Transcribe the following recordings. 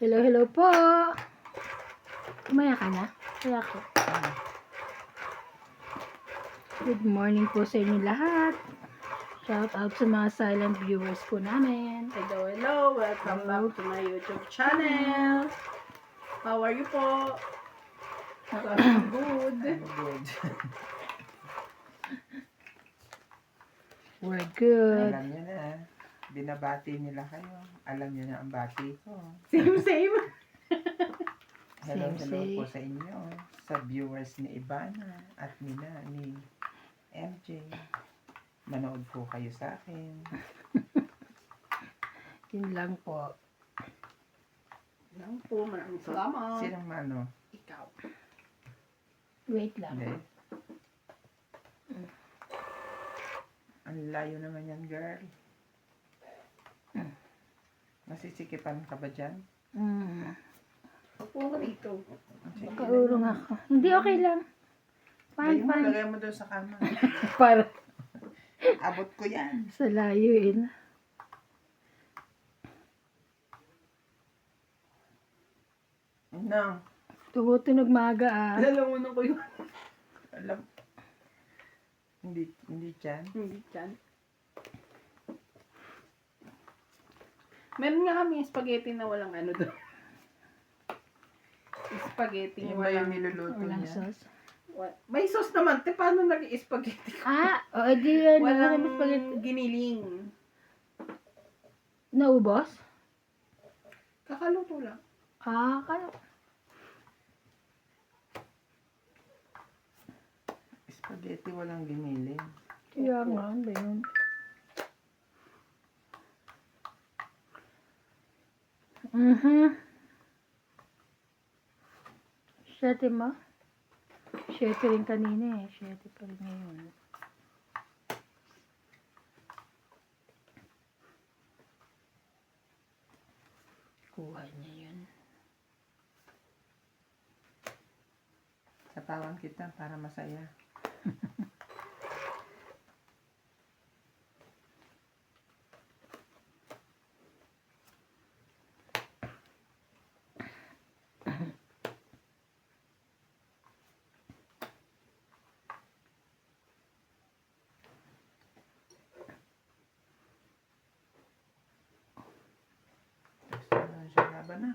Hello, hello po. Kumaya ka na? Kaya ko. Good morning po sa inyo lahat. Shout out sa mga silent viewers po namin. Hello, hello. Welcome back to my YouTube channel. How are you po? Good. Good. We're good. Alam niyo na, binabati nila kayo. Alam niyo na ang bati ko. Same. Hello, Same, hello same. po sa inyo. Sa viewers ni Ivana at ni MJ. Manood po kayo sa akin. Yun lang po. Lang po, maraming salamat. Sinang mano? Ikaw. Wait lang. Hindi. Ang layo naman yan, girl. Nasisikipan ka ba dyan? Upo ka dito. Sige, Makaurong ako. Hindi, okay lang. Fine, fine. Lagay mo doon sa kama. Para Abot ko yan. sa layuin. No. Tumutunog maaga ah. Lalamunan ko yun. Alam. Hindi dyan. Hindi dyan. Meron nga kami spaghetti na walang ano doon. Spaghetti Yung ba yung walang... niluluto Walang niya? sauce. May sauce naman. Te, paano nag-spaghetti? Ah, o di yan. Walang Spaghetti. giniling. Naubos? Kakaluto lang. Ah, kaya. Spaghetti walang giniling. Kaya nga, ano ba yun? Siyete mo? Siyete rin kanina eh. Siyete pa rin ngayon. Kuha niya yun. Sapawan kita para masaya. Siya laban na.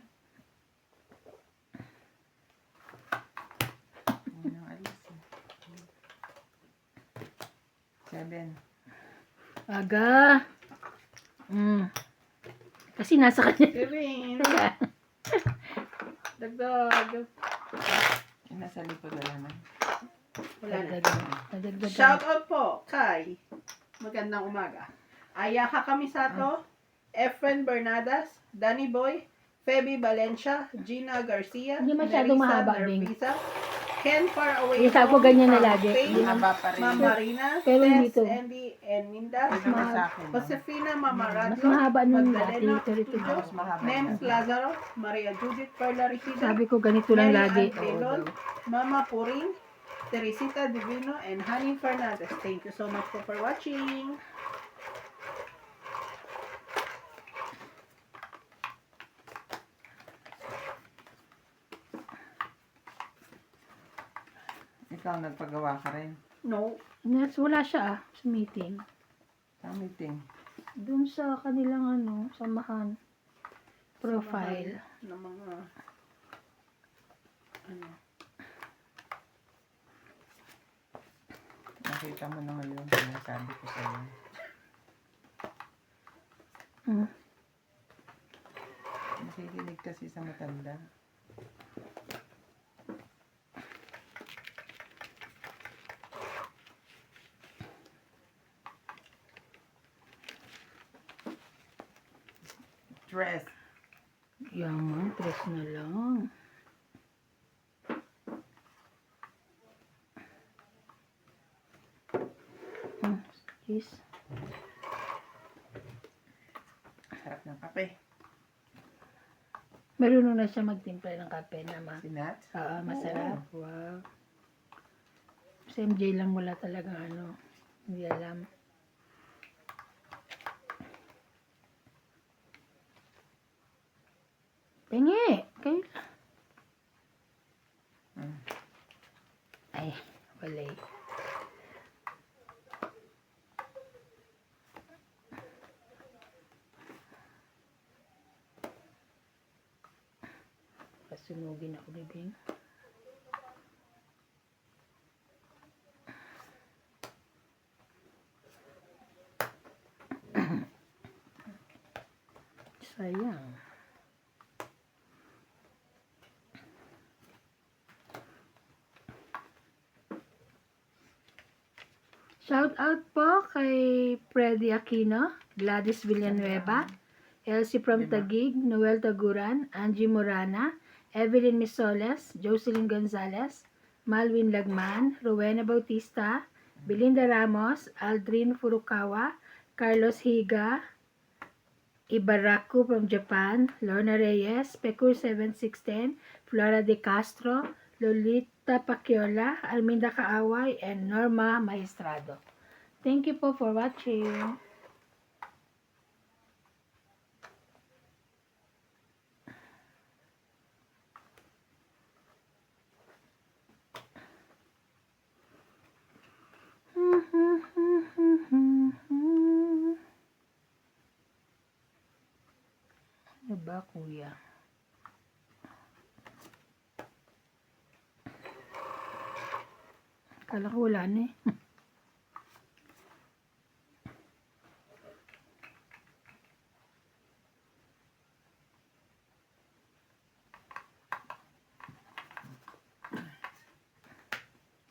Huwag nang alis eh. 7. Aga! Kasi nasa kanya. Kevin. Kaya, Dagdag. Nasa likod na naman. Wala na. nadagdagan. Shout out po kay magandang umaga. Ayaka Kamisato, Efren Bernadas, Danny Boy, Feby Valencia, Gina Garcia, Hindi masyadong Nerissa mahaba, Bing. Nervisa, Ken Far Away Yung sabi ko ganyan na lagi. Faye, Haba pa rin. Mama Marina, Pero hindi Tess, to. Andy, and Minda, Pwede mo sa akin. No? Josefina Mama Mas Radlo, mahaba nung dati. Magdalena Pero ito Studio, Mas mahaba Nems yan. Lazaro, Maria Judith Perla Ricida, sabi ko ganito lang Mary lagi. Ann Pelon, Mama Puring, Teresita Divino, and Honey Fernandez. Thank you so much for watching. Ikaw nagpagawa ka rin. No, Next, wala siya sa meeting. Sa meeting. Doon sa kanilang samahan. Profile. ng mga ano. Nakita mo na ngayon. Sinasabi ko sa'yo. Mm. Nakikinig kasi sa matanda. Dress. Yaman, press na lang. Cheese. Sarap ng kape. Marunong na siya magtimpla ng kape na Sinat? masarap. Wow. Si MJ lang wala talaga hindi alam. Tingi. Kayo. Hmm. Ay, wala eh. Pasunugin ako, bibing. Sayang. Shout out po kay Freddy Aquino, Gladys Villanueva, Elsie from Diba? Taguig, Noel Taguran, Angie Morana, Evelyn Misoles, Jocelyn Gonzalez, Malwin Lagman, Rowena Bautista, Belinda Ramos, Aldrin Furukawa, Carlos Higa, Ibaraku from Japan, Lorna Reyes, Pecur 7610, Flora De Castro, Lolita Paciola, Alminda Kaaway, and Norma Maestrado. Thank you po for watching. Ano ba, kuya? Kala ko wala na eh.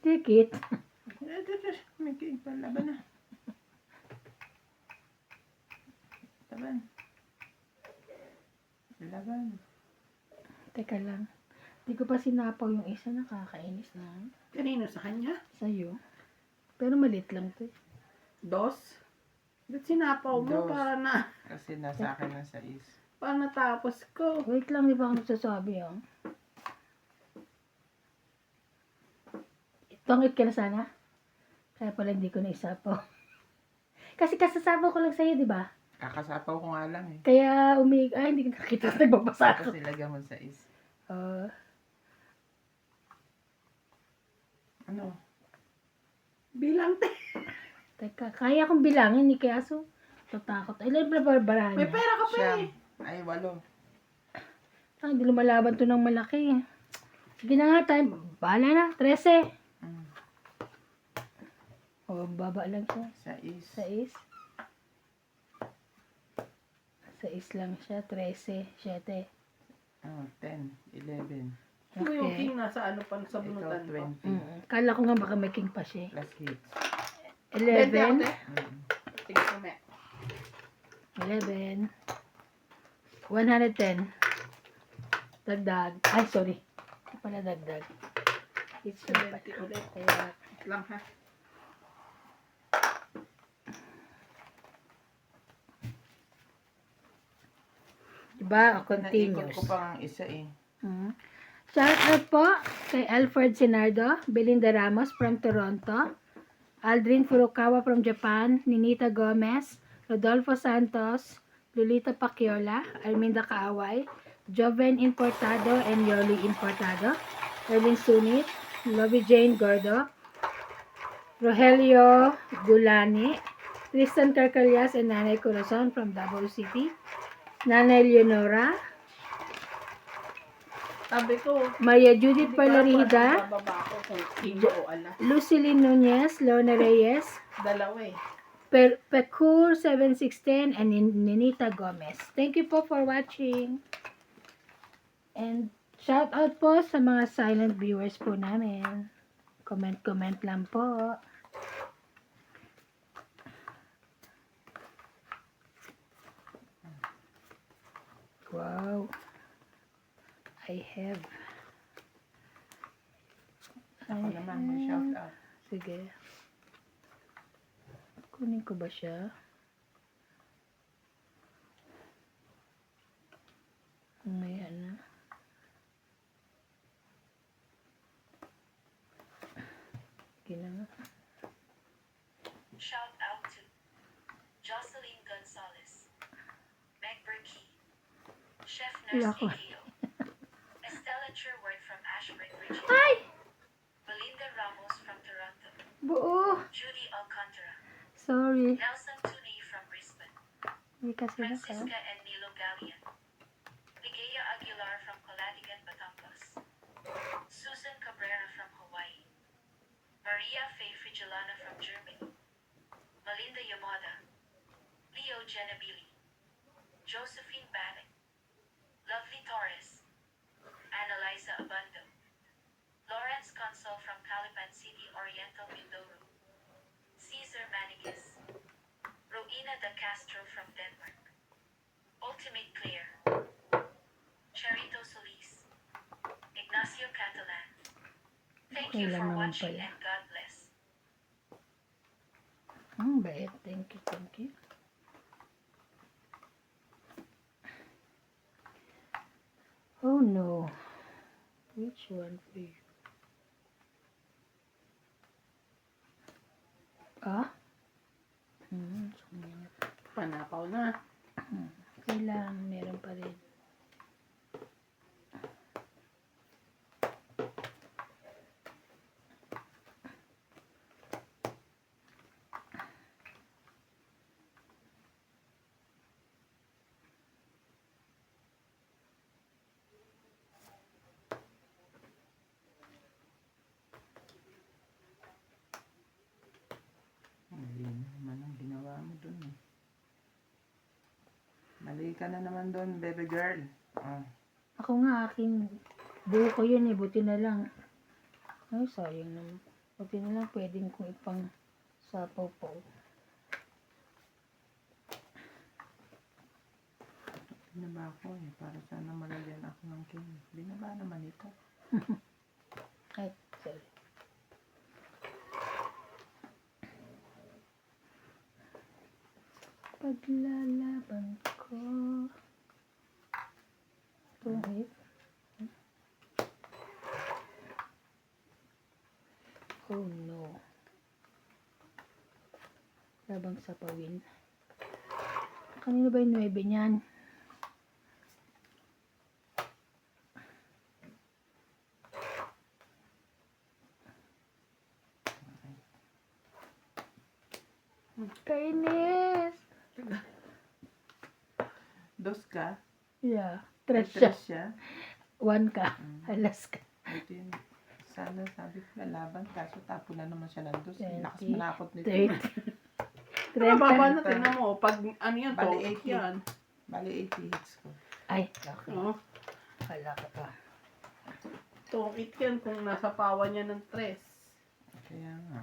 Tikit. May cake pa. Laban na. Laban. Laban. Teka lang. Hindi ko pa sinapaw yung isa, nakakainis na. Kanino sa kanya? Sa'yo. Pero malit lang to eh. Dos? Ba't sinapaw mo Dos. para na, Kasi nasa akin na 6. para natapos ko? Wait lang, di ba ako nagsasabi ah. Tongit ka na sana. Kaya pala hindi ko naisapaw. Kasi kasasapaw ko lang sa'yo, di ba? Kakasapaw ko nga lang eh. Kaya ay, hindi ko nakita. Nagbabasa ako. Kasi lagyan mo 6. Ano? Bilang te. Teka, kaya akong bilangin ni kaya so tatakot. Ay, lang barbara May niya. pera ka pa Siyam. eh. Ay, 8. Ay, hindi lumalaban to ng malaki. Sige na nga tayo. Bahala na. 13. Mm. O, baba lang siya. 6. 6. 6 lang siya. 13. 7. 10. 11. Ano yung Okay. king nasa ano pa, sa Ikaw bunutan pa? 20. Kala ko nga baka may king pa siya. Plus hits. 20 11. ate? Mm. Sige, kume. 11. 110. Dagdag. Ay, sorry. Hindi pala dagdag. It's 70 ulit. Kaya, Lang ha. diba? Naikot Continuous. ko pa ang isa eh. Shout out po kay Alfred Sinardo, Belinda Ramos from Toronto, Aldrin Furukawa from Japan, Ninita Gomez, Rodolfo Santos, Lolita Paciola, Arminda Kaaway, Joven Importado and Yoli Importado, Erwin Sunit, Lovie Jane Gordo, Rogelio Gulani, Tristan Carcalias and Nanay Corazon from Davao City, Nanay Leonora, Sabi ko, Maria Judith hindi ko alam kung Palarida, ano bababa ako kung king o ala. Lucilyn Nunez, Lorna Reyes, Dalawa eh. Pecur 7610, and Ninita Gomez. Thank you po for watching. And shout out po sa mga silent viewers po namin. Comment lang po. Wow. I have. Ako naman, may shout out. Sige. Kunin ko ba siya? Mamaya na. Sige na nga. Shout out to Jocelyn Gonzalez, Meg Berkey, Chef Wala Nurse ko. Akio, Buo. Judy Alcantara, Sorry. Nelson Tuni from Brisbane, Hindi kasi Francisca naka. and Nilo Gallian, Ligaya Aguilar from Calatigan, Batangas, Susan Cabrera from Hawaii, Maria Faye Frigilana from Germany, Melinda Yamada, Leo Genabili, Josephine Batek, Lovely Torres, Annalisa Abando, Lawrence Consul from Calipan City, Oriental Mindoro, Caesar Manigues, Rowena de Castro from Denmark, Ultimate Clear, Charito Solis, Ignacio Catalan. Thank Okay you lang for naman watching pala. and God bless. Bait. Thank you, thank you. Oh no. Which one for you? Ah? Sumingit. Panapaw na. Kailangan meron pa rin. Mali naman ang ginawa mo dun eh. Mali ka na naman dun, baby girl. Oh. Ako nga, aking buo ko yun eh. Buti na lang. Ay, sayang naman. Buti na lang pwedeng kong ipang sapaw po. Binaba ko eh, para sana malagyan ako ng king. Binaba naman ito. Ay, sorry. Paglalaban ko. Tuhit. Oh no. Labang sapawin. Kanino ba yung 9 niyan? Kainis! Dos ka? Yeah. Ay, 3 siya. tres siya? 1 ka. Mm. Alas ka. Ito yun. Sana sabi ko lalaban, kaso tapo na naman siya ng dos. 20, Lakas manakot nito. 30. Ano baba 30. na, tingnan mo. Pag ano yan, Bali, to, 80. yan. Bali 80 hits ko. Ay, okay. Oh, Wala ka pa. tungkit yan kung nasa pawa niya ng 3. Kaya nga.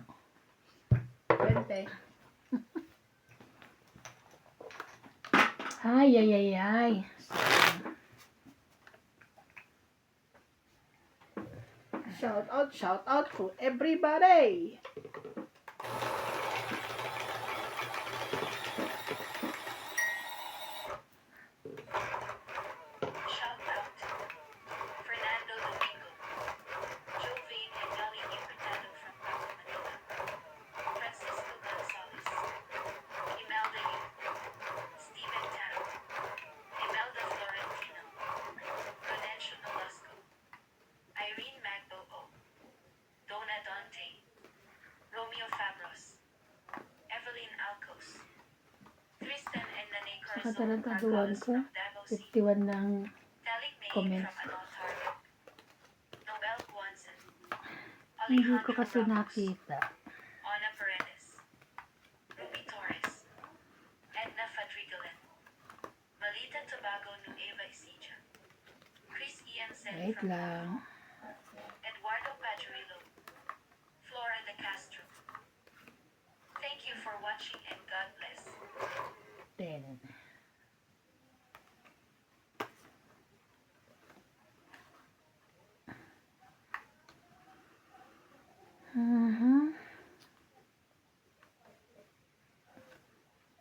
20. Ay, ay, ay, ay. Shout out to everybody. Shout out to Fernando Domingo, Jovane and Nelly Hurtado from Paco, Manila, Francisco Gonzalez, Imelda Yu, Stephen Tan, Imelda Florentino, Prudencio Nolasco, Irene Magbo O, Donna Dante, Romeo Fabros, Evelyn Alcos, Tristan and Nane Sa Corazon katarantaduan Marcos ko, from Davao City, 51 lang Talik May comments. from Anol Target, Nobel Guanzon, Hindi ko Alejandro kasi Ramos, nakita. Ona Paredes, Ruby Torres, Edna Fadrigalan, Malita Tobago Nueva Ecija, Chris Ian Sen Wait from lang. Eduardo Pajurillo, Flora de Castro. Thank you for watching and God bless. 10.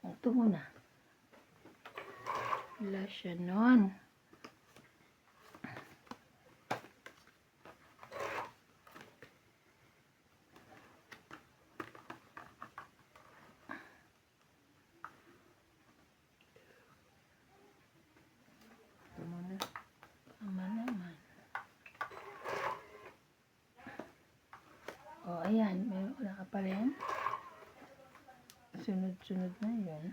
Ito muna. Wala siya nun. Ito muna. Tama naman. O, ayan. May wala ka pa rin. Sunod-sunod na yun.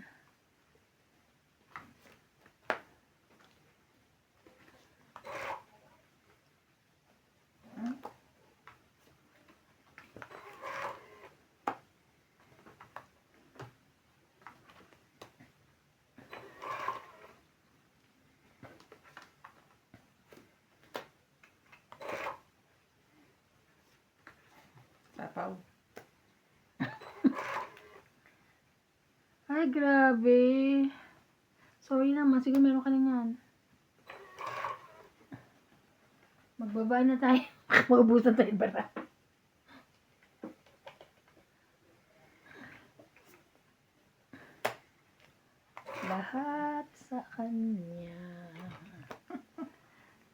Sapaw. Ay, grabe. Sorry naman. Sige, meron ka na yan. Magbaba na tayo. Maubusan tayo bara. Lahat sa kanya.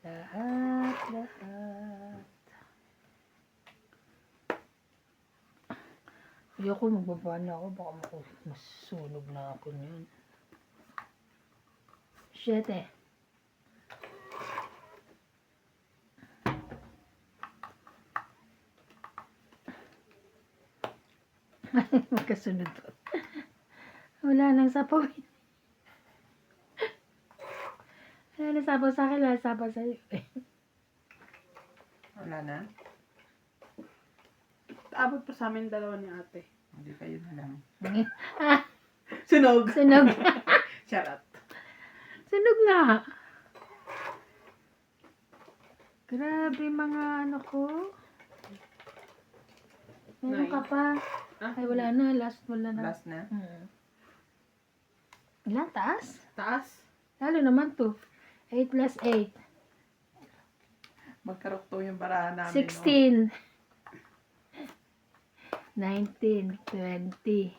Lahat, lahat. Ayoko magbaba na ako. Baka masunog na ako niyan. 7. Magkasunod po. Wala nang sapaw. Wala nang sapaw sa akin. Wala sapaw sa iyo. Wala na? Abot pa sa amin dalawa ni ate. Hindi kayo na lang. Sunog! Sunog. Charot. Sunog nga. Grabe mga ano ko. Meron ka pa. Ah, Ay, wala na. Last, wala na. Last na? Ilan? Taas? taas. Lalo naman to. 8 plus 8. Magkarokto yung barahan namin. 16. 19. 20.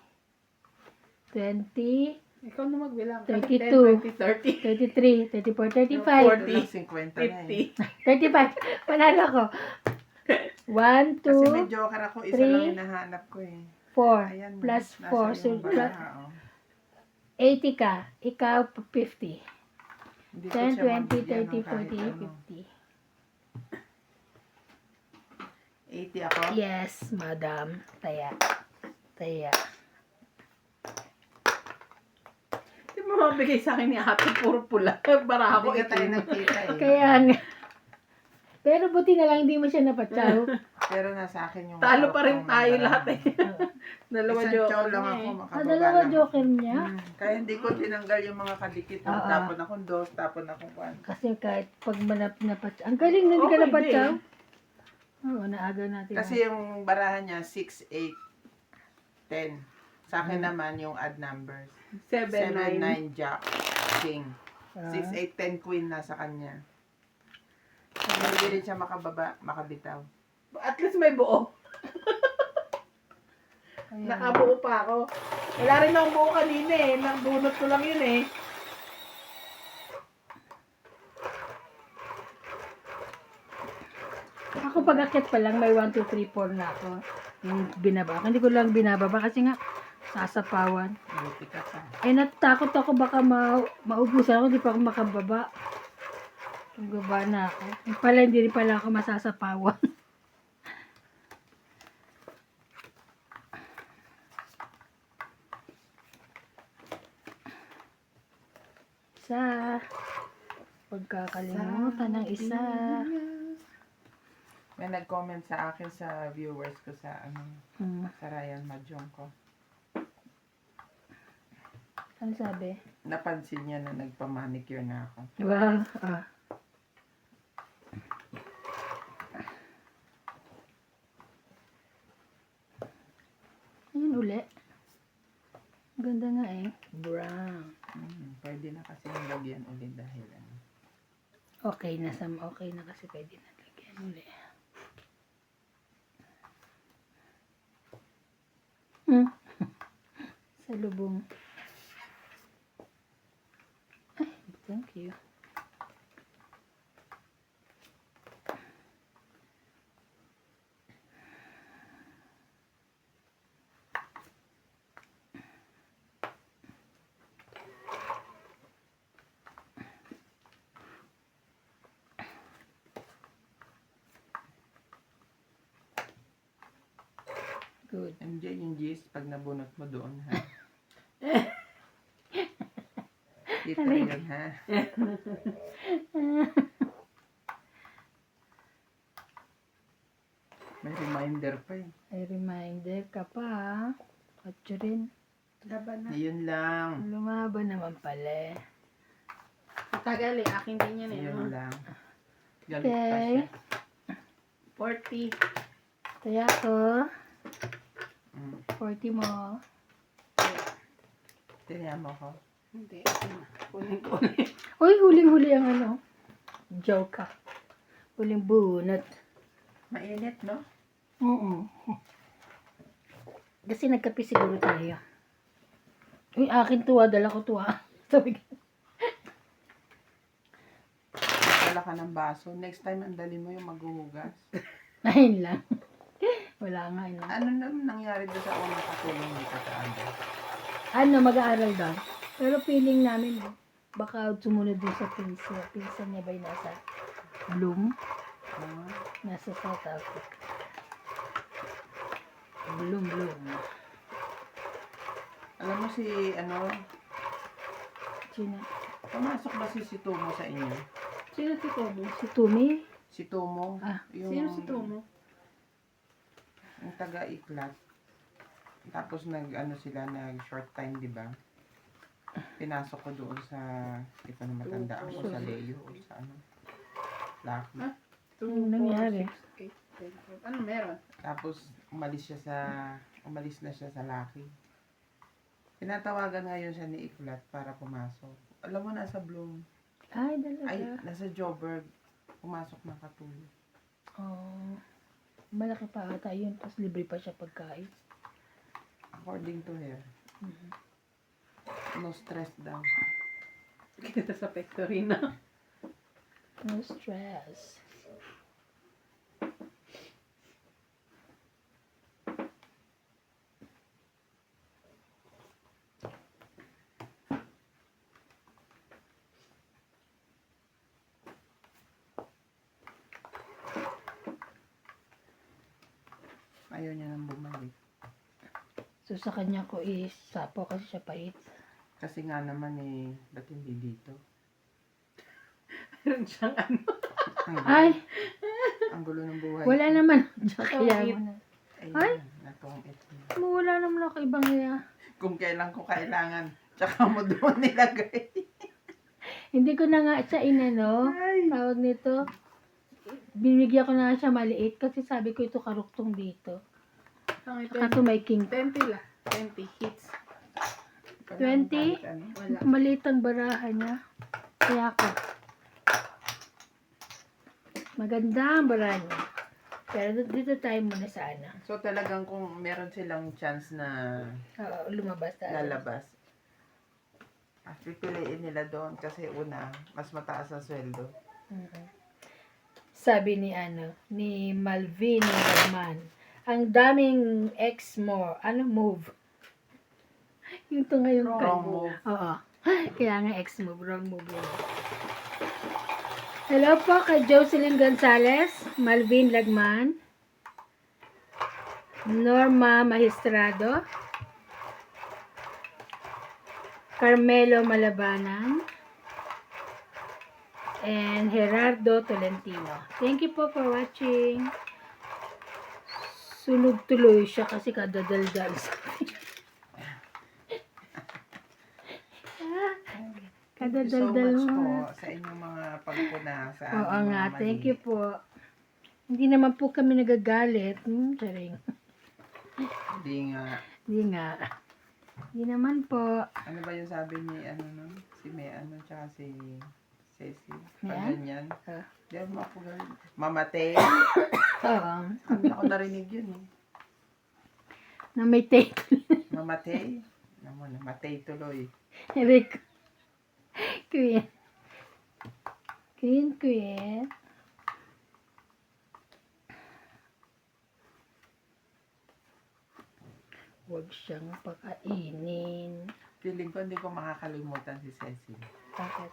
20. Ikaw na magbilang. 32. 10, 20, 30. 33. 34. 40. 40. 50 na eh. 50. 35. Panalo ko. 1, Kasi may 2, joker ako. Isa three, lang hinahanap ko eh. 4. Ayan. Plus nasa 4. So, yung baraha, oh. 80 ka. Ikaw, 50. Hindi ko 10, siya 20, mabigyan 30, ng kahit 40, ano. 50. 80 ako? Yes, madam. Taya. Taya. Hindi mo mabigay sa akin ni ate. Puro pula. Baraha ko. Hindi ka tayo itim. nagkita eh. Kaya nga. Pero buti na lang hindi mo siya napatsaw. Pero nasa akin yung... Talo pa rin karoktong tayo baraha. lahat eh. Dalawa Isang joker chow lang niya ako. eh. Makababa Dalawa lang. joker niya. Kaya hindi ko tinanggal yung mga kadikit. Oo. Tapon akong dos, tapon akong kwan. Kasi kahit pag napatsaw. Ang galing na hindi ka Okay napatsaw. din. Oo, naaga natin. Kasi yung barahan niya, 6, 8, 10. Sa akin naman yung odd numbers. 7, 7, 9. 9, jack, king. Ah. 6, 8, 10, queen na sa kanya. Hindi rin siya makababa, makabitaw. At least may buo. Ayan. Nakabuo pa ako. Wala rin akong buo kanina eh. Nabunot ko lang yun eh. Ako pag-akit pa lang, may 1, 2, 3, 4 na ako. Yung binaba. Hindi ko lang binababa kasi nga sasapawan. Buti ka pa. Eh, natakot ako baka maubusan ako, di pa ako makababa. Baba na ako. Yung pala, hindi rin pala ako masasapawan. Isa. Pagkakalimutan ng isa. May nag-comment sa akin sa viewers ko sa sa Ryan Mahjong ko. Ano sabi? Napansin niya na nagpa-manicure na ako. Wow. Ayun uli. Ganda nga eh. Brown. Pwede na kasi yung lagyan ulit dahil ano. Okay na okay na kasi pwede na lagyan uli. Sa lubong. Ay, thank you. Good. MJ, yung G's, pag nabunot mo doon ha. Dito Aray. yun, ha? May reminder pa eh. Ay, reminder ka pa, ha? Kotso rin. Laban na. Yun lang. Lumaban naman pala, eh. Matagal eh. Akin din yan eh. Yun lang. Galit pa Okay. siya. 40. Kaya ko, Mm. 40 mo. Tinihan mo ko. Hindi. Akin na. Kunin. Uy, huling-huli ang ano. Joke ka. Huling bunot. Mainit, no? Oo. Kasi nagkape siguro tayo. Uy, akin tuwa. Dala ko tuwa. Sabi ko. Wala ka ng baso. Next time, andali mo yung maghuhugas. Ayun lang. Wala nga yun. Ano naman nangyari doon sa unang katulong ni Kataanda? Ano, mag-aaral daw. Pero feeling namin, baka sumunod din sa pinsa. Pinsa niya ba'y nasa Bloom? Ah, Nasa South Africa. Bloom. alam mo si, Sino? pumasok ba si Tumo sa inyo? Sino si Tomo? Si Tumi? Si Tumo? Ah, Sino si Tomo? Yung taga-iklat. Tapos sila, nag-short time, di ba? Pinasok ko doon sa, di pa na matandaan ko, sa Leo o sa Lucky. Ah? Anong nangyari? 2, 4, 6, 8, 10, 12. Ano meron? Tapos, umalis na siya sa Lucky. Tinatawagan ngayon siya ni Iklat para pumasok. Alam mo, nasa Bloom. Ay, dalaga. Ay, nasa Joburg. Pumasok ng katulog. Oh, malaki pa ata yun. Tapos libre pa siya pagkain. According to her. No stress daw. Kita sa factory na. No stress. Ayaw niya nang bumalik. So sa kanya ko is sapo kasi siya pait. Kasi nga naman ba't hindi dito? Meron siyang ano. Ang gulo, Ay, ang gulo ng buhay. wala naman. Kaya Tungit. mo na. Ay, natungit niya. Wala naman ako ibang niya. Kung kailan ko kailangan, tsaka mo doon nilagay. Hindi ko na nga siya inano. Ay. Tawag nito. Binigyan ko na nga siya maliit kasi sabi ko ito karuktong dito. Ang Saka to may king. 20 la. 20 hits. 20? Wala. Maliit ang barahan niya. Kaya ako. Maganda ang barahan niya. Pero dito tayo muna sa ano. So talagang kung meron silang chance na Oo, lumabas tayo. lalabas, pipiliin nila doon kasi una, mas mataas ang sweldo. Sabi ni ni Malvin Nagman, ang daming move. Yung to ngayon Wrong move. Oo. Kaya nga move, wrong move yun. Hello po kay Jocelyn Gonzalez, Malvin Lagman, Norma Magistrado, Carmelo Malabanan, and Gerardo Tolentino. Thank you po for watching. Sunog tuloy siya kasi kadadaldal sa Thank you so kadadaldal much mo. po sa inyong mga pagpuna sa Oo aming mga nga, mali. thank you po. Hindi naman po kami nagagalit. Charing. Hindi nga. Hindi nga. Hindi naman po. Ano ba yung sabi ni si May tsaka si Ceci? Pag Yan? ganyan. Ah. Di mo ako ganyan. Mamatay. Oo. Hindi ako narinig yun eh. Na may take. Mamatay. Namatay tuloy. Eric. Queen. Queen. Huwag siyang pakainin. Feeling ko hindi ko makakalimutan si Ceci. Bakit?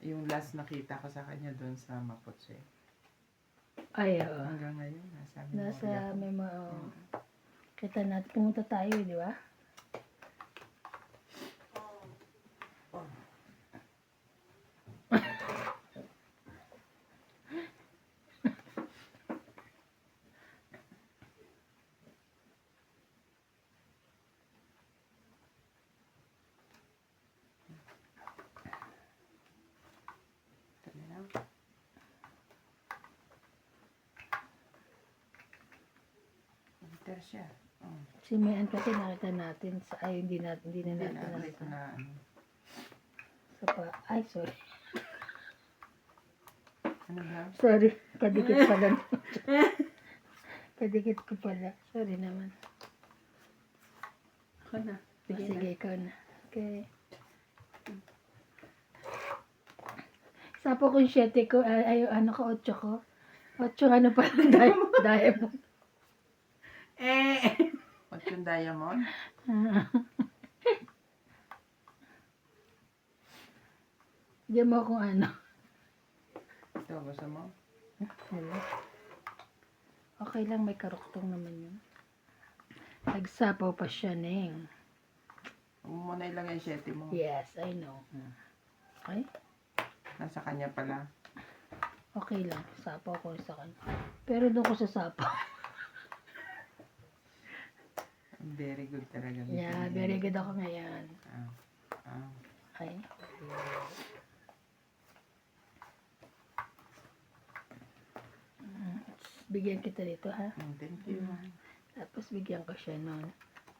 Yung last nakita ko sa kanya doon sa Mapotse. Ay, oo. Hanggang ngayon, nasa Nasa memorya ko. memo. Kita natin, pumunta tayo, di ba? na. Enter siya. Oh, Si Mayan kasi nakita natin sa, ay hindi na hindi natin na, hindi ko nakita. na, ano. Sa pa, ay sorry. Ano ba? Sorry, kadikit pala. Kadikit ko pala. Sorry naman. Ako na. Sige na. Sige, ikaw na. Okay. Sapo ko yung 7 ko, ay, ano ko, 8 ko. 8 ano pa, diamond. What's yung diamond? Bigyan mo kung ano. Ito, gusto mo? Hello. Okay lang, may karuktong naman yun. Nagsapaw pa siya, Neng. Huwag mo muna ilagay yung 7 mo. Yes, I know. Okay? Nasa kanya pala. Okay lang, sapaw ko sa kanya. Pero doon ko sa sapaw. Very good talaga. Yeah, very good ako ngayon. Ah. Okay? Bigyan kita dito, ha? Thank you. Tapos bigyan ko siya nun.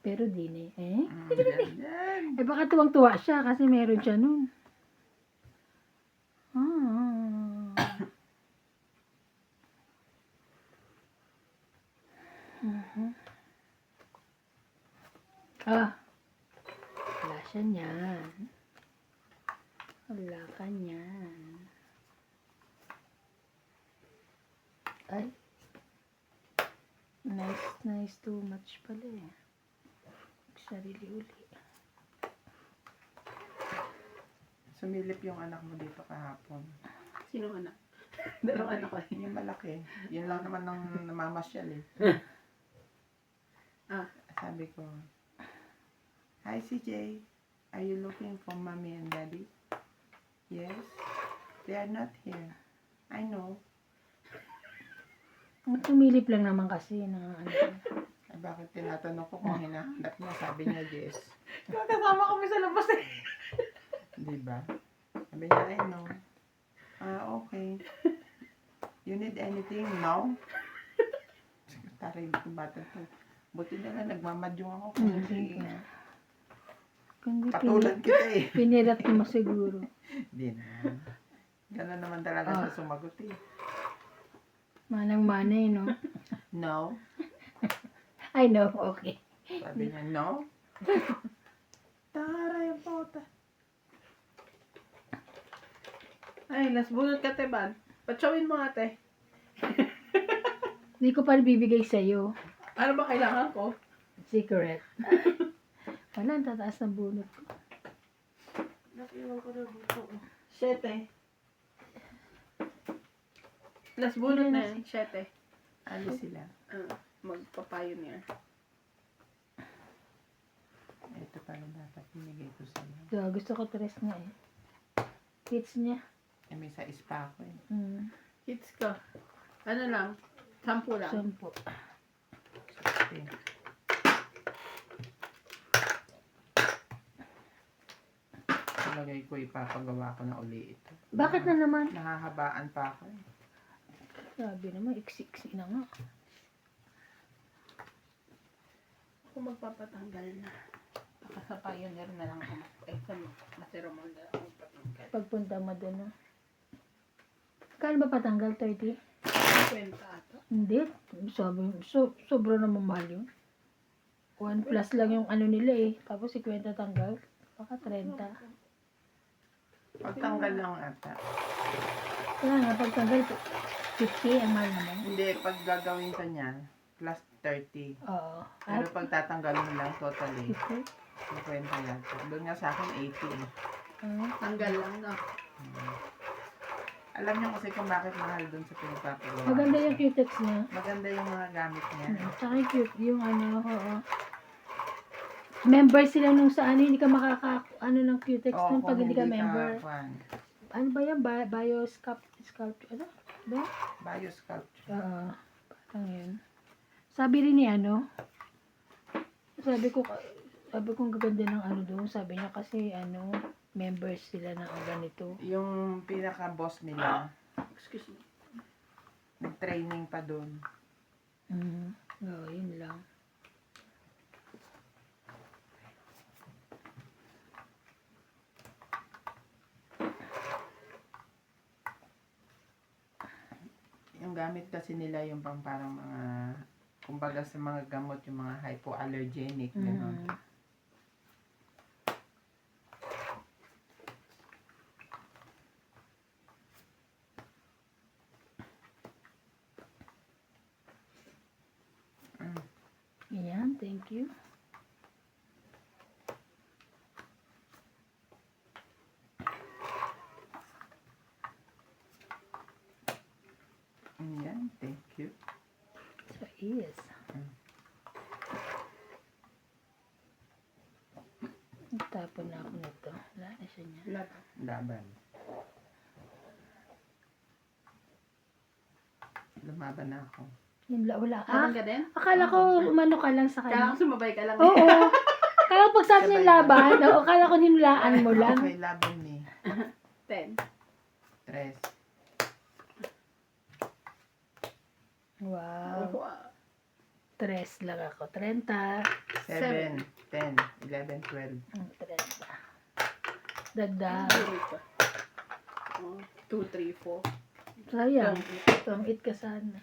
Pero di na eh. Yan. Eh baka tuwang-tuwa siya kasi meron siya nun. Ah. Mhm. Ah. Wala siya niyan. Wala ka niyan. Ay. Nice too much pala eh. Sarili uli. Sumilip yung anak mo dito kahapon. Sino anak? Dalawang anak ko. Yung malaki. Yun lang naman nang namamasyal eh. Ah. Sabi ko, Hi CJ, are you looking for mommy and daddy? Yes, they are not here. I know. Ang tumilip lang naman kasi ng ano. Ay, bakit tinatanong ko kung hinahanap niya? Sabi niya yes. Kasama kami sa labas eh. Di ba? Sabi niya, I know. Ah, okay. You need anything? No? Taray ko bata to. Buti na lang nagmamadyong ako kung hindi. Kundi Katulad kita eh. pinirat mo siguro. Di naman. Ganun naman talaga siya sumagot eh. Manang-manay, no? No? I know, okay. Sabi niya, no? Taray po. Ay, last bunot ka, Teban. Patsawin mo, ate. Hindi ko pa bibigay sa'yo. Ano ba kailangan ko? Secret. Wala, ang tataas ng bunot ko. Nakiwan ko na dito. 7. Last bunot na yan. 7. Alis sila. Magpa-pioneer. Ito pala dapat binigay ko sa'yo. So, gusto ko tres nga eh. Hits niya. Eh, may sa ispa ko eh. Hits ka. Ano lang? 10 lang. 10. Okay. Talagay ko ipapagawa ko na uli ito. Bakit na naman? Nahahabaan pa ako eh. Sabi naman, iksi-iksi na nga. Ako magpapatanggal na. Baka sa pioneer na lang ako. Sa Maseromol na lang magpatanggal. Pagpunta mo doon, no? Kano ba patanggal? 30? 50 ata. Hindi. Sabi, sobra naman mahal yun. 1 plus lang yung ano nila eh. Tapos 50 tanggal. Baka 30. Pagtanggal lang ata. Kaya nga, pagtanggal, 50 ang mahal naman. Hindi, pag gagawin ka niyan, plus 30. Oo. Pero pag tatanggalin mo lang totally, 50? 50 yata. Doon nga sa akin 80 eh. Tanggal lang na. Alam niyo kasi kung bakit mahal doon sa pinagpapagawa. Maganda yung cutex niya. Maganda yung mga gamit niya. Tsaka yung cute, yung ano, oo. Member sila nung sa ano, hindi ka ano ng cutex Oo, nun pag kung hindi ka member. Kwan, Ano ba yan? Sculpture, ano? Ba? biosculpture. Oo. Parang yun. Sabi rin ni ano, sabi ko ang gaganda ng ano doon. Sabi niya kasi ano, members sila ng ganito. Yung pinaka-boss nila, Excuse me. nag-training pa doon. Oo, yun lang. Yung gamit kasi nila yung pang parang mga, kumbaga sa mga gamot, yung mga hypoallergenic, gano'n. Ayan, thank you. Yan, thank you. So, yes. Tapon na ako nito. Wala na siya niya. Laban. Lumaban na ako. Yun, wala. Laban ka din? Akala ko umano ka lang sa Kaya kanya. ko sumabay ka lang. Oo. Kaya pag sabi niya laban, akala ko ninulaan mo lang. Okay, laban ni 10. Tres. Wow. Wow. 3 lang ako. 30. 7, 10, 11, 12. 30. Dagdag. 2, 3, 4. Sayang. Tungit ka sana.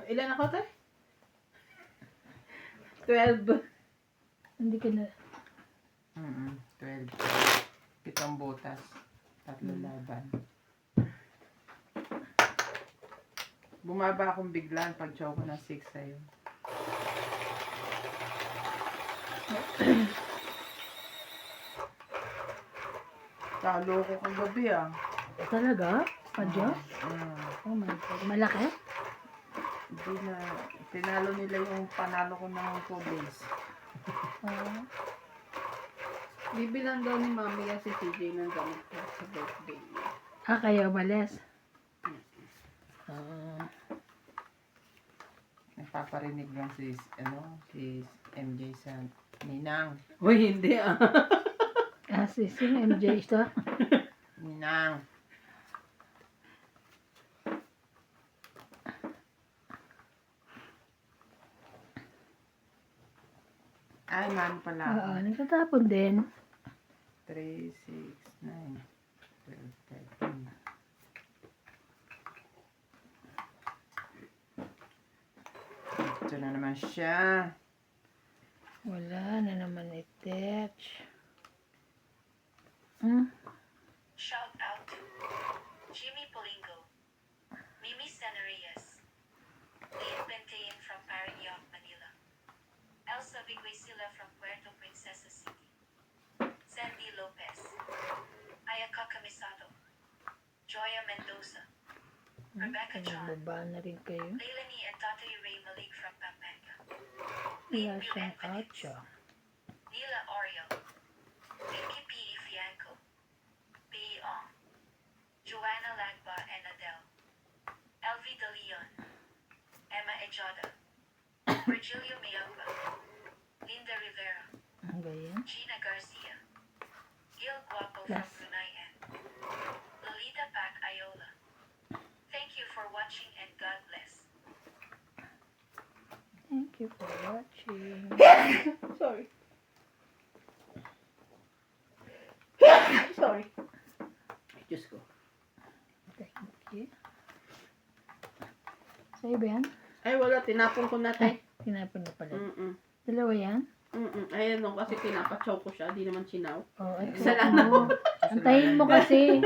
Ilan ako tayo? 12. Hindi ka na. 12. 7 butas. 3 laban. Bumaba akong biglaan pag chow ko ng 6 sa'yo. Talo ko kagabi ah. Talaga? Padyo? Oh my God. Malaki? Hindi na. Tinalo nila yung panalo ko ng 2 days. Oh. Bibilang daw ni Mami kasi si CJ ng gamit ko sa birthday niya. Kayo bales. Nagpaparinig lang si MJ sa Ninang. Uy, hindi ah. Si MJ ito. Ninang. Ay, man pala ako. Oo, nagtatapon din. 3, 6, 9, 12, 13. Ito na naman siya. Wala na naman i-touch. Shout out to Jimmy Polingo, Mimi Senarias, Leah Bentein from Parañaque, Manila, Elsa Viguesila from Puerto Princesa City, Sandy Lopez, Ayaka Camisado, Joya Mendoza, Rebecca John, Baba na rin kayo. Leilani and Tatay Ray Malik from Pampanga, Wala Lee siyang Anthony, outro. Nila Oriel, Vicky P. Fianco, P. Ong, Joanna Lagba and Adele, Elvie De Leon, Emma Ejada, Virgilio Mayamba, Linda Rivera, Ang ganyan. Gina Garcia, Gil Guapo from Plus. Brunei and Lolita Pac Ayola. Thank you for watching and God bless. Thank you for watching. Sorry. Sorry. Diyos ko. Thank you. Sa'yo ba yan? Ay, wala. Tinapon ko na tayo. Tinapon na pala. Dalawa yan? Ayan no, kasi pinapachow ko siya. Di naman sinaw. Oo, ay, Isa lang mo. Antayin mo kasi.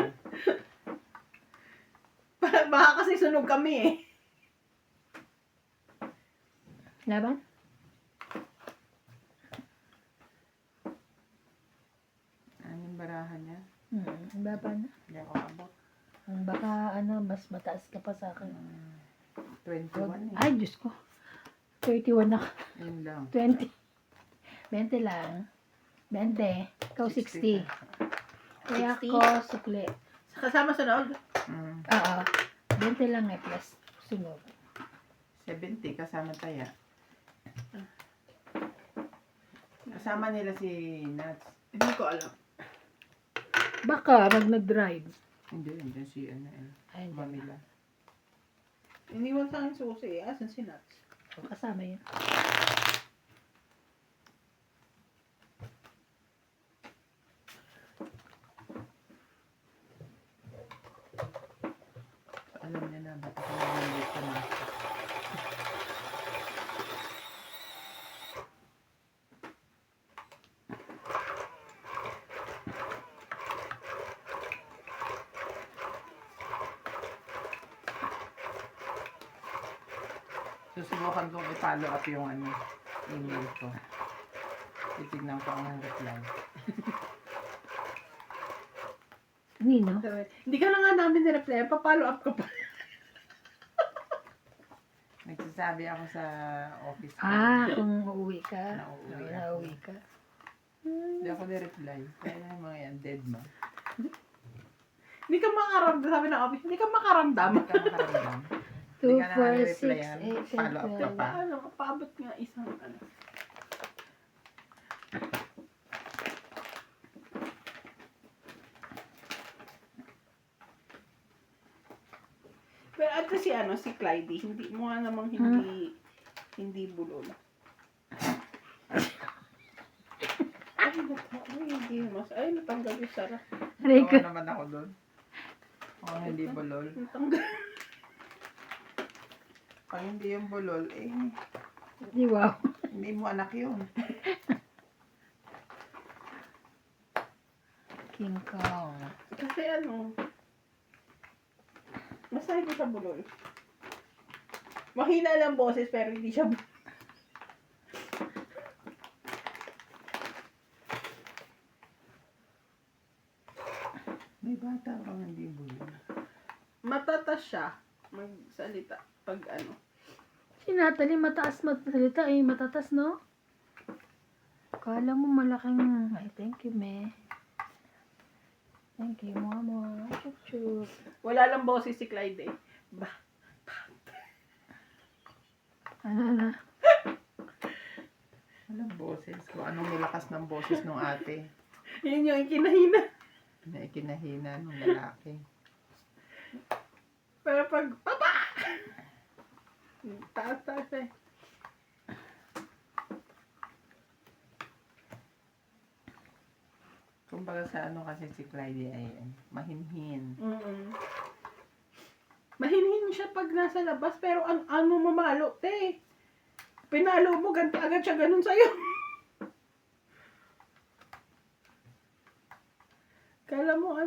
Baka kasi sunog kami eh. Laban? Anong barahan niya? Baba na. Hindi ako abot. Baka mas mataas ka pa sa akin. 21 eh. Ay, Diyos ko. 31 na. Yun lang. 20. 20 lang. 20. Ikaw 60. Kaya 60? ako sukli. Kasama sunod. Oo. 20 lang plus sunod. 70 kasama taya. Kasama nila si Nats. Hindi ko alam. Baka nag-drive. Hindi si ano Ay, hindi. Manila. Iniwan sa akin susi. Asan si Nats? O, kasama yun. Alam niya na ba't ako nag-late pumasok. Susubukan kong i-follow up yung email ko. Titignan ko ang reply. Nino? Hindi ka na nga namin nireply. Pa-follow up ka pa. Nagsasabi ako sa office ko. Kung uuwi ka. Nauuwi Oo, ako. nauwi ka. Hindi ako nireply. Kaya yung mga yan, dead ma. Hindi ka makaramdam. Sabi ng office, hindi ka makaramdam. Hindi ka makaramdam. 2, Hindi ka na 4, 6, replyan. 8, Follow up ka 10, pa. Ano, paabot nga isang ano. Pero at least si Clyde, hindi mo nga namang hindi bulol. Ay, natanggal yung Sarah. Rico. Tawa naman ako doon. Kung hindi bulol. Natanggal. Pag hindi yung bulol, Di wow. hindi mo anak yun. King Kong. Kasi masahe ko sa bulol. Mahina lang boses pero hindi siya May bata kang hindi bulol. matatas siya magsalita pag Si Natalie, mataas magsalita eh. Matatas, no? Kala mo malaking... Ay, thank you, me. Thank you, mama. Chup, chup. Wala lang boses si Clyde eh. Ano na? Walang boses. Kung anong nilakas ng boses ng ate Yun yung ikinahina. na ikinahina ng lalaki. Pero pag, papa! Taas eh. Kumbaga sa kasi si Clyde ay mahinhin. Mahinhin siya pag nasa labas, pero ano mamalo, te. Pinalo mo, ganti agad siya ganun sa'yo. Kala mo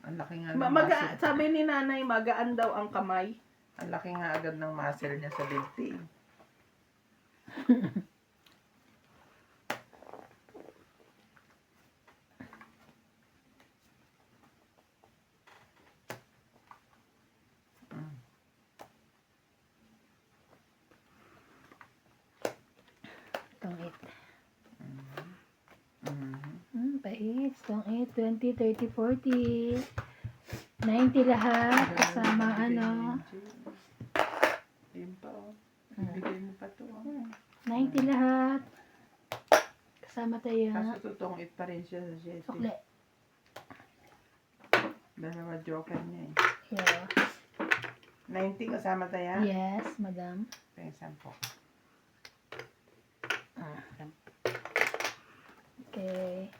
Ang laki nga ng muscle. sabi ni nanay, magaan daw ang kamay. Ang laki nga agad ng muscle niya sa binti. Itong 8. Mhm. Pais. Itong 8, 20, 30, 40. 90 lahat. Kasama ano. Yun pa oh. Bibigay mo pa to oh. 90 lahat. Kasama tayo. Kaso totoong it pa rin siya sa Jessie. Sukle. Dalawa joker niya eh. Yeah. 90 kasama tayo? Yes, madam. Pensan po. Okay.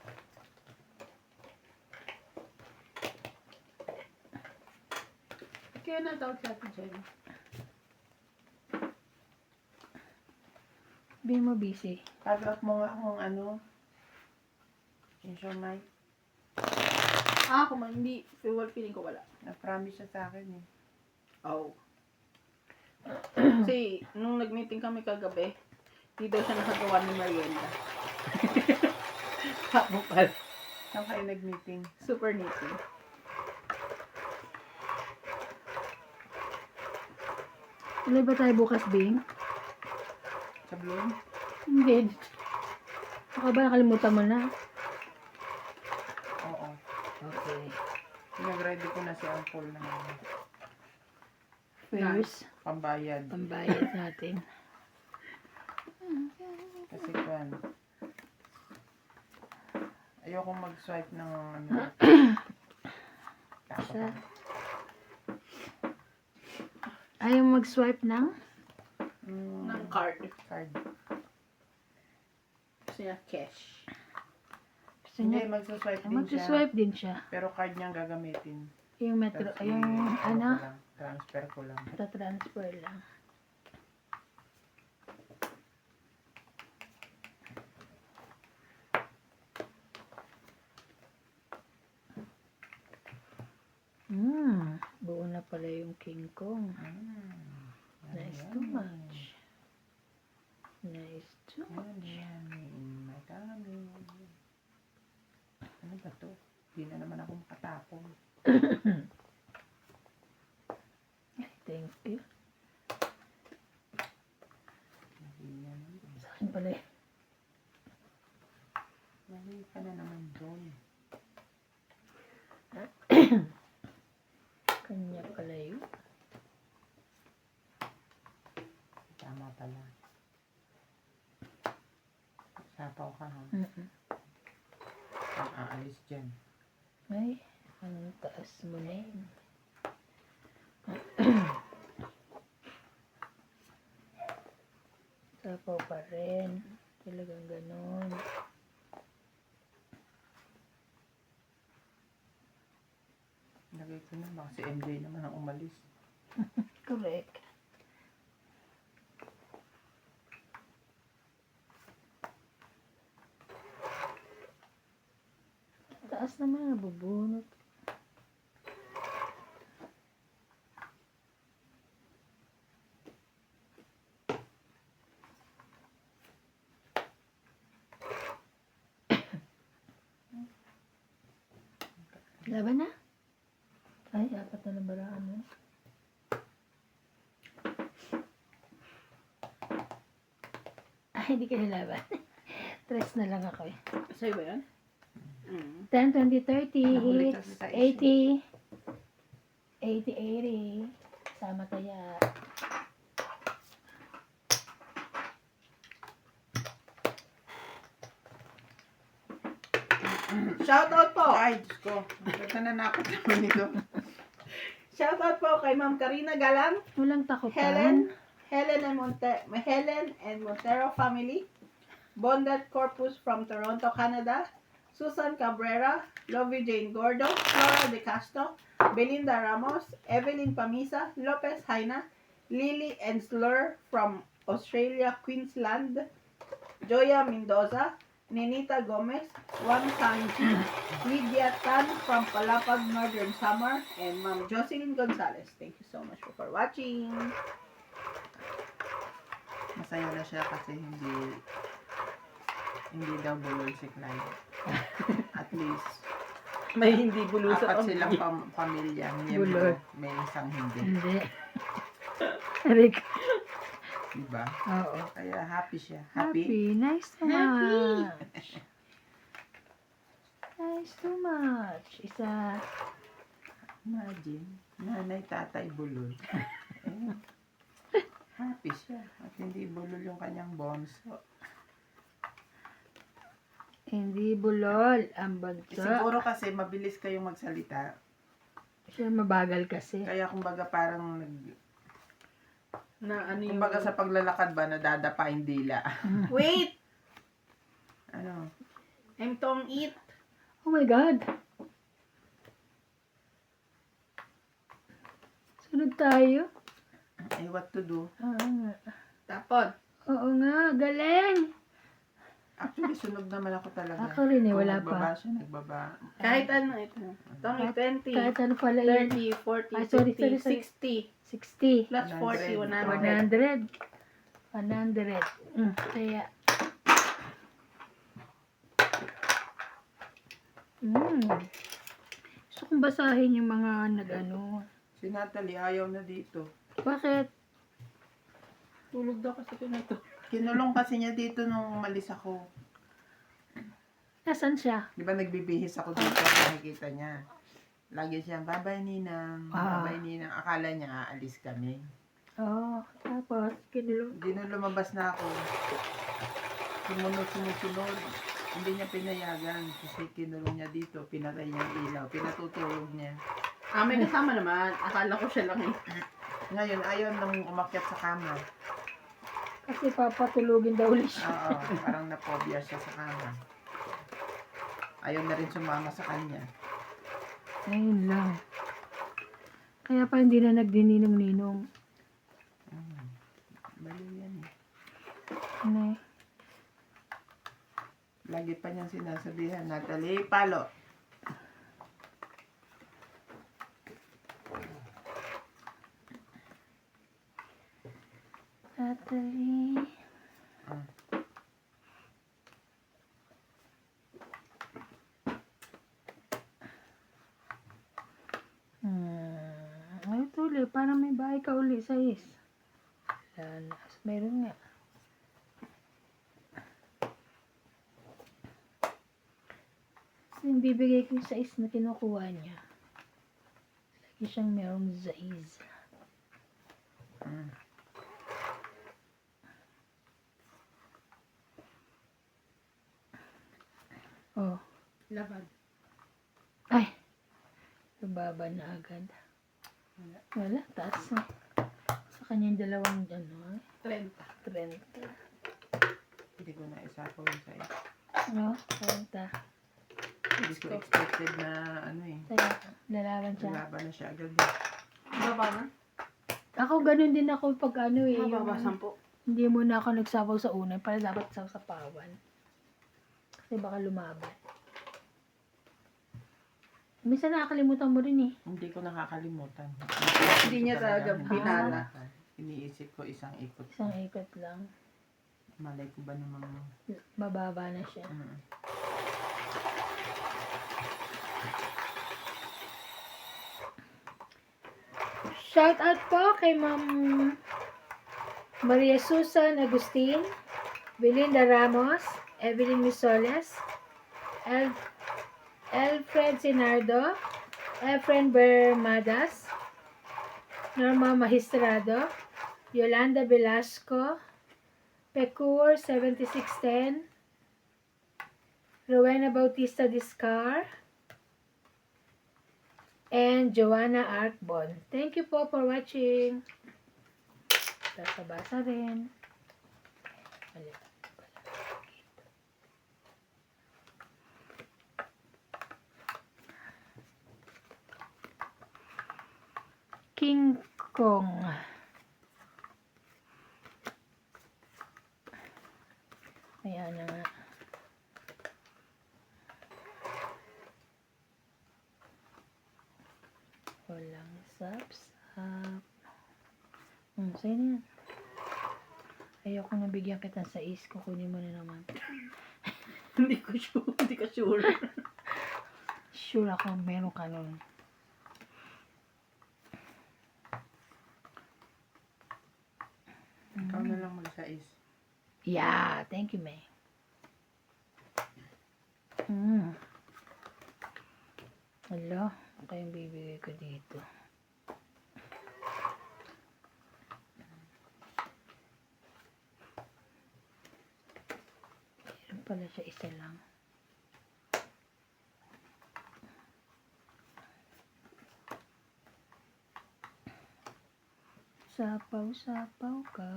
Kaya natawag sa atin Jen. Be mo busy. Pag-up mo nga kung yung mic. Kung hindi, feeling ko wala. Na-promise siya sa akin eh. Oh. Kasi, nung nag-meeting kami kagabi, hindi daw siya nakagawa ng merienda. Habo pala. Saan kayo nag-meeting? Super meeting. Tuloy ba tayo bukas, Bing? Sa Bloom? Hindi. Baka ba nakalimutan mo na? Oo. Okay. Nag-ready ko na si Ampol na First, pambayad. pambayad natin. Kasi kwan, Ayokong mag-swipe ng ano. Isa. Ayaw mag-swipe ng? Ng card. Card. Gusto niya cash. Gusto Hindi, niya, magsa-swipe din siya. mag-swipe din siya. Pero card niyang gagamitin. Yung metro, Tapos yung ano, ko lang, transfer ko lang. ta-transfer lang. Buo na pala yung King Kong. Nice too much. Nice too much. Madami. Ano ba to? Hindi na naman ako makatapon. Thank you. Hindi na naman. Sa akin pala eh. Mali ka na naman doon. Kanya pala yun. Tama pala. Sapaw ka ha. Ang aalis dyan. Ay, ang taas mo na yun. Sapaw pa rin. Talagang ganun. Lagay ko na. Baka si MJ naman ang umalis. Correct. Taas naman, nabubunot. Laban na? Ay, apat na nabaraan mo. Ay, hindi ka nilaban. Tres na lang ako eh. Sa'yo ba yan? 10, 20, 30, Nahuli ka hits, sa isa. 80, 80, 80. Sama kaya. Shoutout po! Ay, Diyos ko. Ito na napot naman ito. Shoutout po kay Ma'am Karina Galan, Walang takutan. Helen and Montero family, Bonded Corpus from Toronto, Canada, Susan Cabrera, Lovie Jane Gordo, Flora De Castro, Belinda Ramos, Evelyn Pamisa, Lopez Haina, Lily and Slur from Australia, Queensland, Joya Mendoza, Nenita Gomez, Wang Sanji, Lydia Tan from Palapag, Northern Samar, and Ma'am Jocelyn Gonzalez. Thank you so much for watching. Masaya na siya kasi hindi daw bulol si Clyde. At least, May hindi bulo sa apat silang pamilya. Bulol. May isang hindi. Hindi. Rick. Diba? Oo. Kaya happy siya. Happy? Happy. Nice too much. Nice too much. Isa. Imagine, nanay, tatay, bulol. Eh, happy siya. At hindi bulol yung kanyang bonso. Hindi bulol. Ang bansa. Siguro kasi mabilis kayong magsalita. Siya mabagal kasi. Kaya kumbaga parang Na ano yung... kumbaga sa paglalakad ba nadadapa yung dila. Wait! Ano? I'm tong eat. Oh my God. Sunod tayo. Eh, what to do? Oo nga. Tapon. Oo nga. Galing. Actually, sunog naman ako talaga. Ako rin eh. Kung Wala nagbaba pa. siya, nagbaba. Kahit ano ito. Tong 20, Kahit ano pala yun. 30, 40, Ay, sorry, 50, sorry. 60, 60. plus 40, 100. 100. 100. Kaya. Gusto kong basahin yung mga nag-ano. Si Natalie, ayaw na dito. Bakit? Tulog daw kasi ko na ito. Kinulong kasi niya dito nung umalis ako. Nasaan siya? Di ba nagbibihis ako dito, nakikita niya. Lagi siya, bye-bye Ninang. Bye-bye Ninang. Akala niya aalis kami. Oo. Tapos, kinulong. Hindi na lumabas na ako. Sumunod. Hindi niya pinayagan kasi kinulong niya dito, pinatay niya ang ilaw, pinatutulog niya. May kasama naman. Akala ko siya lang eh. Ngayon, ayaw nang umakyat sa kama. Kasi papatulugin daw ulit siya. Oo, parang napobia siya sa kama. Ayaw na rin sumama sa kanya. Ayun lang. Kaya pa hindi na nagdininong-ninong. Bali yan eh. Ano? Lagi pa niyang sinasabihan, Natalie, palo. Natalie. Ah. Ay, tuli. Parang may bahay ka uli sa is. Lalas. Meron nga. Kasi yung bibigay ko sa is na kinukuha niya. Lagi siyang merong zaiz. Mm. Oh. Laban. Ay. Nababa na agad. Wala. Taas na. Sa kanyang dalawang ano. 30. 30. Hindi ko na isapaw yun sa'yo. No? 30. Hindi ko expected na ano eh. Kaya lalaban siya. Laban na siya agad eh. Baba na? Ako ganun din ako pag ano eh. Mababa Yung, 10. hindi mo na ako nagsapaw sa una. Para dapat sa pawan. Kasi baka lumaban. Minsan nakakalimutan mo rin eh. Hindi ko nakakalimutan. Hindi niya talaga binala. Iniisip ko isang ikot. Isang ikot lang. Malay ko ba namang... Mababa na siya. Shout out po kay Ma'am Maria Susan Agustin, Belinda Ramos, Evelyn Misoles, Alfred Sinardo, Efren Bermadas, Norma Magistrado, Yolanda Velasco, Pecur 7610, Rowena Bautista Discar, and Joanna Arkbon. Thank you po for watching. Basa-basa rin. Wala. King Kong. Ayan na nga. Walang sap-sap. Sa'yo na yan. Ayoko na bigyan kita sa is. Kukunin mo na naman. Hindi ko sure. Hindi ka sure. Sure ako meron ka nun. Ikaw na lang magsais. Yeah, thank you, May. Hala, ano kayong bibigay ko dito? Meron pala siya isa lang. Sapaw-sapaw ka.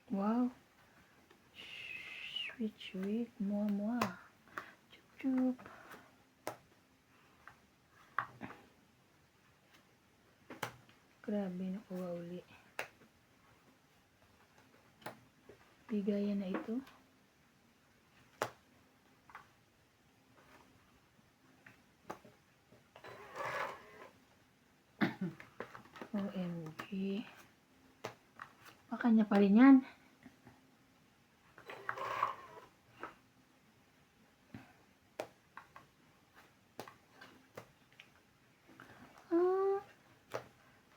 Wow. Sweet, sweet. Mua, mua. Chup, chup. Grabe, nakuha uli. Bigayan na ito. OMG. Baka niya pa rin yan.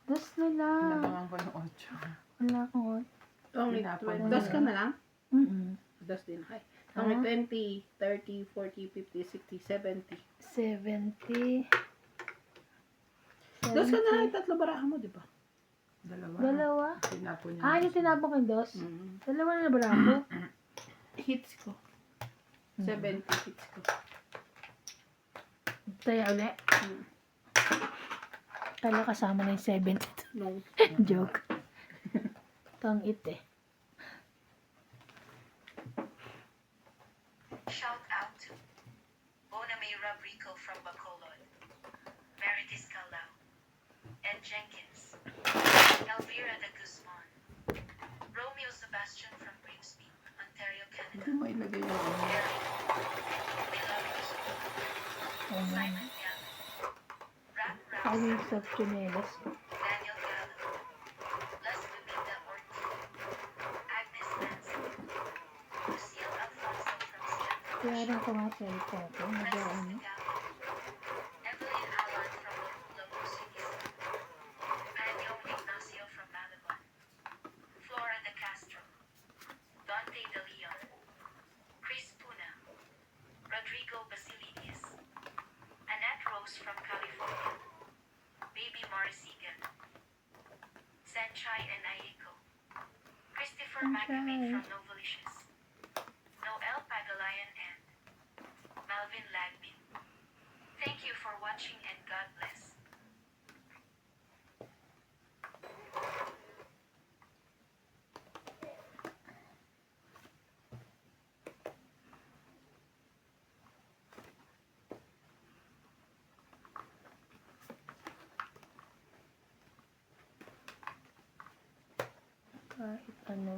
Dos na lang. Nabangan ko ng 8. Wala akong Only Tinapon 20. mo Dos na. ka na lang? Dos din. Ay. Ah. Only 20, 30, 40, 50, 60, 70. 70. Dos ka na lang. Tatlo barahan mo, di ba? Dalawa? Tinapon niya. Ah, yung tinapon kong dos? Mm. Dalawa na bravo. Hits ko. 70 hits ko. Tayo ulit. Mm. Kala kasama na yung 70. No. Joke. Tong it eh. Shout out to Boname Rodrigo from Bacolod, Meritis Calao, Ed Jenkins, Elvira de Guzman, Romeo Sebastian from Grimsby, Ontario, Hindi Canada, mo ilagay yung Eric, we love you, Oh, man. Simon Young, Rat Ano yung Rouse, soft chinelas? Daniel Gallo, Les Lumita Ortiz, Agnes Nancy, Lucille Alfonso from Seattle, Kaya rin ko nga cellphone ko. Francis Nag-ano. Nagalo, Evelyn Alan from Lobo City, Panyo Ignacio from Malabon, Flora de Castro, Dante de Leon, Chris Puna, Rodrigo Basilides, Annette Rose from California, Baby Morisigan, Sanchai Enayeko, Christopher McAmey from Novalicious, Noel Pagalayan and Malvin Lagbin. Thank you for watching and God bless. Kahit ano.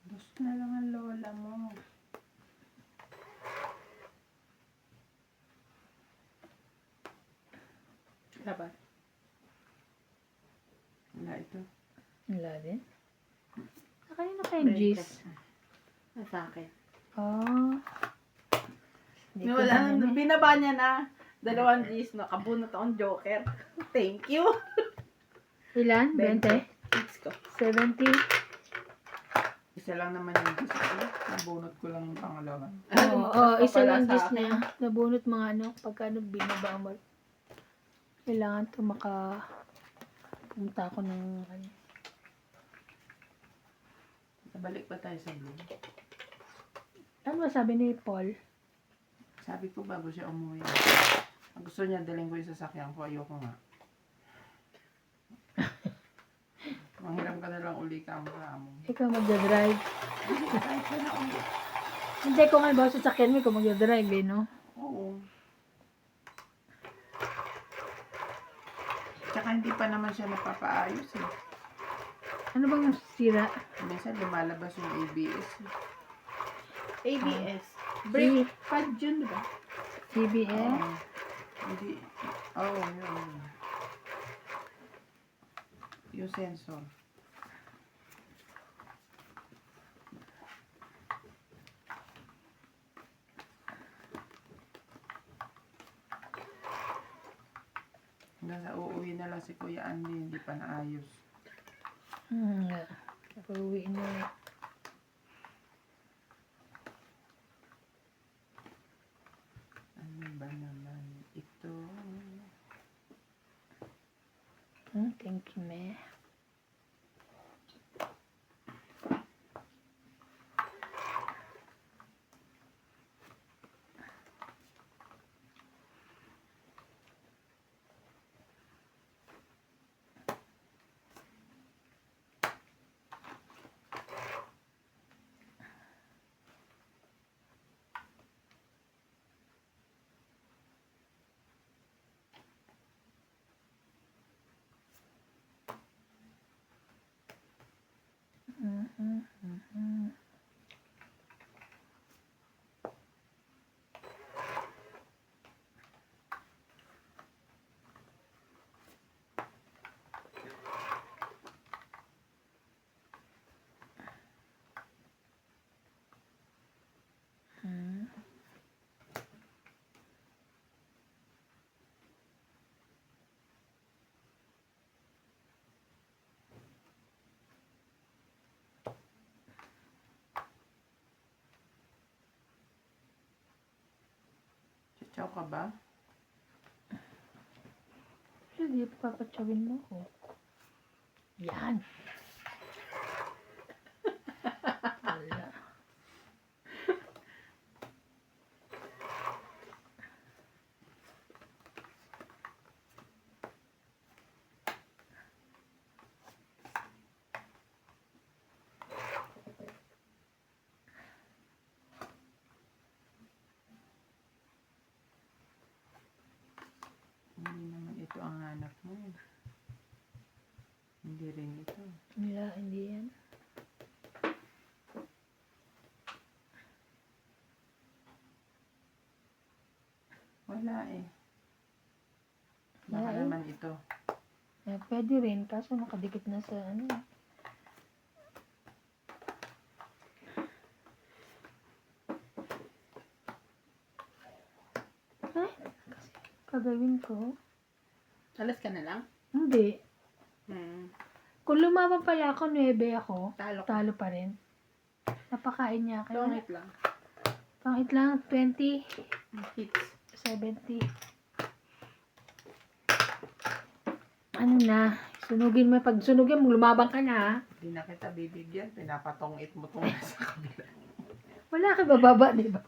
Gusto na lang ang lola mo. Laban. Wala ito. Wala din. Sa kanina kayong G's? Sa akin. Ah. Hindi ko Wala na na, binaba niya na. 2 G's, nakabunot akong joker. Thank you. Ilan? 20? Hits ko. 70? Isa lang naman yung gusto ko. Nabunot ko lang yung pangalawa. Oo, Mas isa pala lang sa G's akin. niya. Nabunot mga ano, pagka binaba mo. Kailangan to pumunta ako ng ano. Nabalik pa tayo sa blue. Ano ba sabi ni Paul? Sabi ko bago siya umuwi. Ang gusto niya, daling ko yung sasakyan ko. Ayoko nga. Manghiram ka na lang uli ka mo sa amo. Ikaw magdadrive. Kahit ka na uli. Hindi ko nga ba sasakyan mo, ikaw magdadrive eh, no? Oo. Tsaka hindi pa naman siya napapaayos eh. Ano bang sira? Minsan lumalabas yung ABS. ABS. Brake pad yun, diba? CBN? Hindi. Yun. Yung sensor. Hanggang sa uuwi na lang si Kuya Andy, hindi pa naayos. Pauwi na. Ano ba naman ito? Thank you, me. Chow ka ba? Sige, papatsawin mo ko. Yan. Wala. Hindi naman ito ang hanap mo. Hindi rin ito. Wala, hindi yan. Wala eh. Baka Wala eh. naman ito. Eh, pwede rin, kaso nakadikit na sa ano. Ay, kasi kagawin ko. Alas ka na lang? Hindi. Hmm. Kung lumabang pala ako, 9 ako, Talo ka. talo pa rin. Napakain niya. Long Kaya, hit lang. pangit lang, 20, Hits. 70. Ano na, sunugin mo. Pag sunugin mo, lumabang ka na, ha? Hindi na kita bibigyan. Pinapatong-it mo itong nasa kabila. Wala ka bababa, di ba?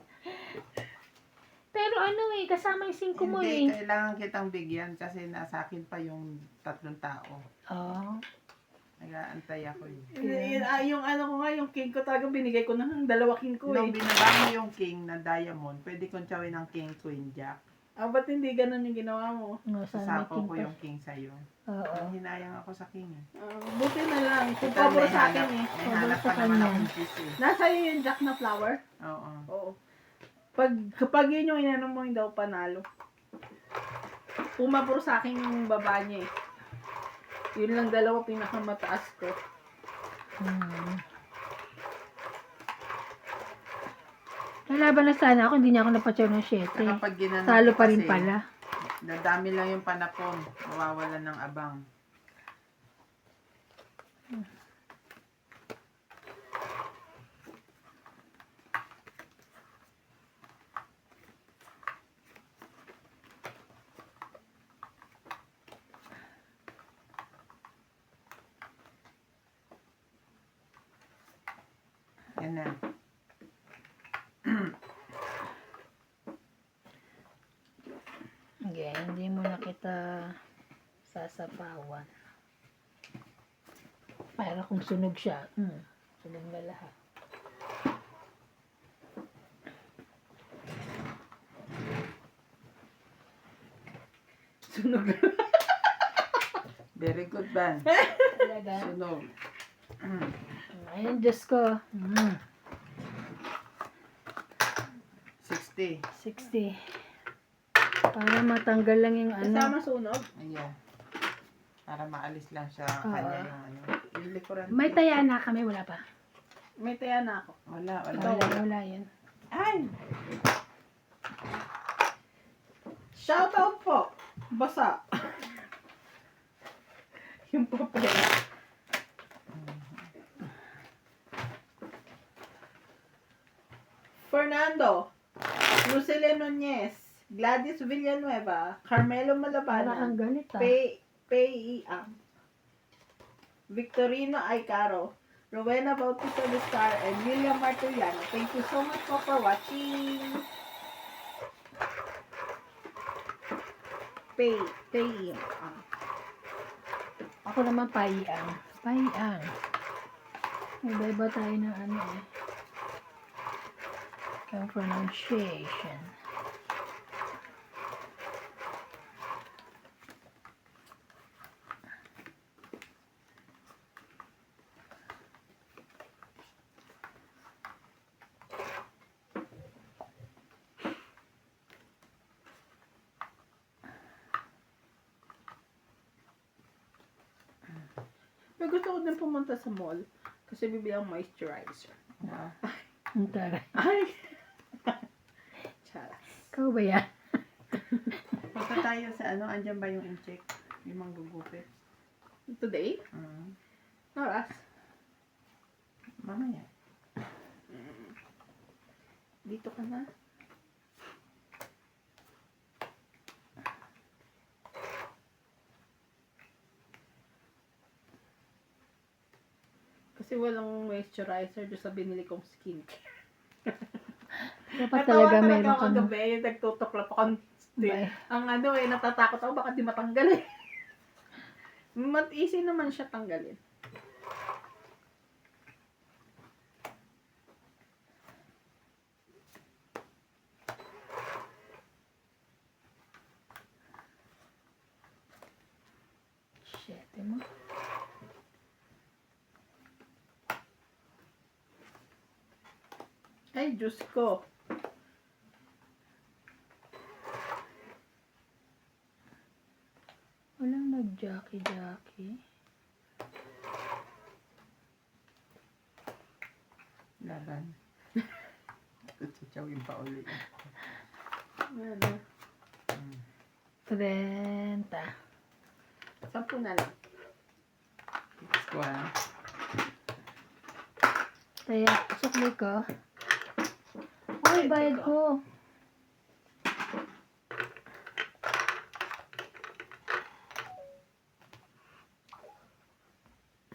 Pero ano eh, kasama yung 5 mo Hindi, eh. kailangan kitang bigyan kasi nasa akin pa yung 3 tao. Oh. Nag-aantay ako eh. Yung ano ko nga, yung king ko talaga binigay ko ng 2 king ko Nung eh. binaba mo yung king na diamond, pwede kong tsawin ng king, queen, jack. Ah, ba't hindi ganun yung ginawa mo? No, sana may Sasapaw king ko pa. yung king sa'yo. Oo. Hinayang ako sa king eh. Buti na lang. Kung Ito, pabor may sa akin hanap- eh. May Pabor hanap sa pa naman kanya. akong cheese eh. Nasa iyo yung jack na flower? Oo. Oo. Kapag yun yung inano mo, hindi ako panalo. Pumabor sa akin yung baba niya eh. Yun lang 2 pinakamataas ko. Nalaban na sana ako, hindi niya ako napatsaw ng 7. Saka pag ginano Talo ko pa rin kasi, pala. dadami lang yung panapon. Mawawalan ng abang. Yan na. Okay, hindi mo na kita sasapawan. Para kung sunog siya, sunog na lahat. Sunog. Very good, Ban. Talaga? Sunog. Ayun, Diyos ko. 60. 60. Para matanggal lang yung ano. Kasama sunog? Ayan. Para maalis lang siya Oo. kanya yung ano. Yung likuran. May taya na kami, wala pa. May taya na ako. Wala, wala. Wala yun. Ay! Shoutout po. Basa. Yung papel. Fernando. Lucille Nunez. Gladys Villanueva. Carmelo Para kang Malabanan. galit ah. Pei Victorino Aicaro. Rowena Bautista Viscar and William Marturiano. Thank you so much po for watching. Pei Ako naman paiang. Paiang. Iba-iba tayo ng ano eh. Yung pronunciation. gusto ko din pumunta sa mall kasi bibili ang moisturizer. Wow. Ang taray. Ay! Charas. Ikaw ba yan? Punta tayo sa ano, andyan ba yung incheck? Yung manggugupit? Today? Oras? Mamaya. Dito ka na. Kasi walang moisturizer doon sa binili kong skincare. Dapat Natawa talaga talaga meron ako ka. kagabi, yung nagtutuklap ako. Bye. Ang ano natatakot ako baka di matanggal eh. Easy naman siya tanggalin. Shit, mo. Ay, Diyos ko. Walang nag-jockey-jockey. Laban. Tutsitsawin pa ulit. Ano? 30. 10 na lang. Squad. Kaya, sukli ko. Ay, bayad ko.